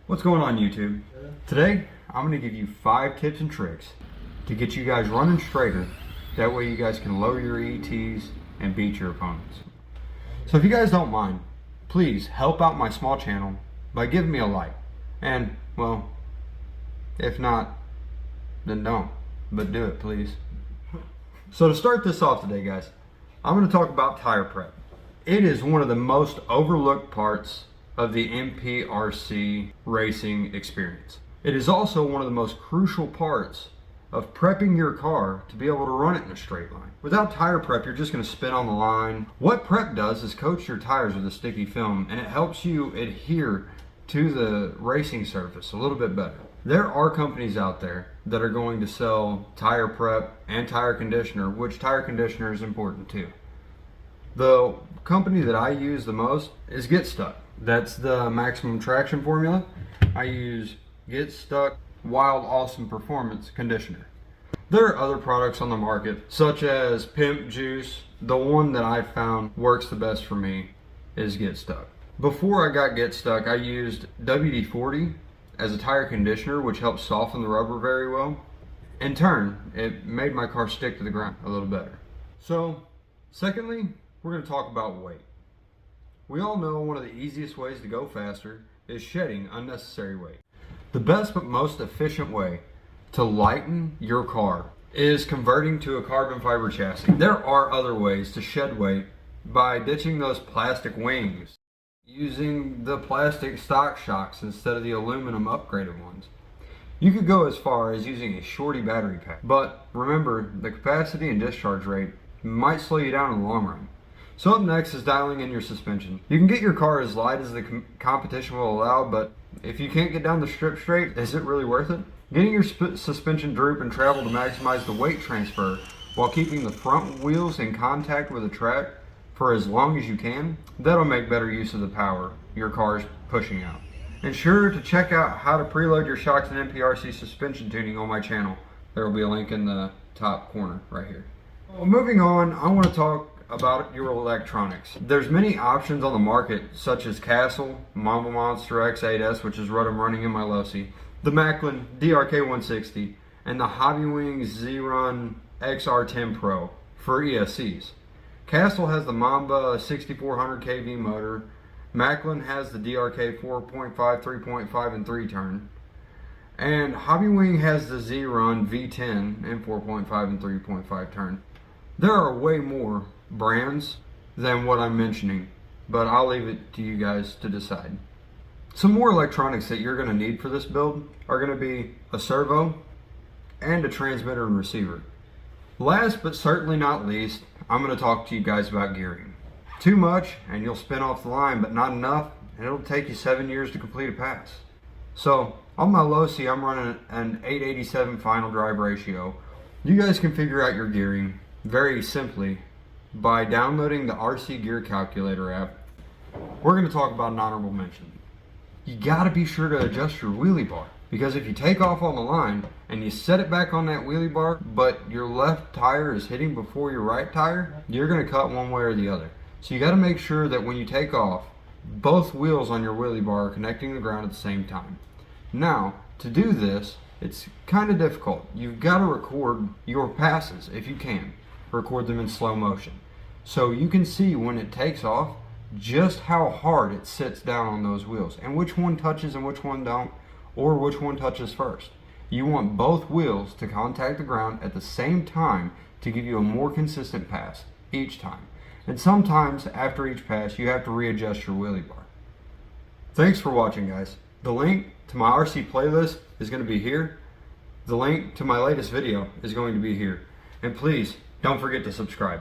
What's going on, YouTube? Today I'm going to give you 5 tips and tricks to get you guys running straighter. That way you guys can lower your ETs and beat your opponents. So if you guys don't mind, please help out my small channel by giving me a like. And, well, if not, then don't. But do it, please. So to start this off today, guys, I'm going to talk about tire prep. It is one of the most overlooked parts of the Nprc racing experience. It is also one of the most crucial parts of prepping your car to be able to run it in a straight line. Without tire prep, you're just going to spin on the line. What prep does is coat your tires with a sticky film, and it helps you adhere to the racing surface a little bit better. There are companies out there that are going to sell tire prep and tire conditioner, which tire conditioner is important too. The company that I use the most is Get Stuck. That's the maximum traction formula. I use Get Stuck Wild Awesome Performance Conditioner. There are other products on the market, such as Pimp Juice. The one that I found works the best for me is Get Stuck. Before I got Get Stuck, I used WD-40 as a tire conditioner, which helps soften the rubber very well. In turn, it made my car stick to the ground a little better. So, secondly, we're going to talk about weight. We all know one of the easiest ways to go faster is shedding unnecessary weight. The best but most efficient way to lighten your car is converting to a carbon fiber chassis. There are other ways to shed weight by ditching those plastic wings, using the plastic stock shocks instead of the aluminum upgraded ones. You could go as far as using a shorty battery pack, but remember, the capacity and discharge rate might slow you down in the long run. So up next is dialing in your suspension. You can get your car as light as the competition will allow, but if you can't get down the strip straight, is it really worth it? Getting your suspension droop and travel to maximize the weight transfer while keeping the front wheels in contact with the track for as long as you can, that'll make better use of the power your car is pushing out. Ensure to check out how to preload your shocks and Nprc suspension tuning on my channel. There will be a link in the top corner right here. Well, moving on, I want to talk about your electronics. There's many options on the market, such as Castle, Mamba Monster X8S, which is what I'm running in my Losi, the Macklin DRK160, and the Hobbywing Z-Run XR10 Pro for ESCs. Castle has the Mamba 6400 kV motor. Macklin has the DRK 4.5, 3.5, and 3 turn. And Hobbywing has the Z-Run V10 and 4.5 and 3.5 turn. There are way more brands than what I'm mentioning, but I'll leave it to you guys to decide. Some more electronics that you're going to need for this build are going to be a servo and a transmitter and receiver. Last but certainly not least, I'm going to talk to you guys about gearing. Too much and you'll spin off the line, but not enough and it'll take you 7 years to complete a pass. So on my Losi, I'm running an 887 final drive ratio. You guys can figure out your gearing very simply by downloading the RC Gear Calculator app. We're going to talk about an honorable mention. You got to be sure to adjust your wheelie bar, because if you take off on the line and you set it back on that wheelie bar, but your left tire is hitting before your right tire, you're going to cut one way or the other. So you got to make sure that when you take off, both wheels on your wheelie bar are connecting to the ground at the same time. Now, to do this, it's kind of difficult. You've got to record your passes if you can. Record them in slow motion, so you can see when it takes off just how hard it sits down on those wheels and which one touches and which one don't, or which one touches first. You want both wheels to contact the ground at the same time to give you a more consistent pass each time. And sometimes after each pass you have to readjust your wheelie bar. Thanks for watching, guys. The link to my RC playlist is going to be here. The link to my latest video is going to be here. And please don't forget to subscribe.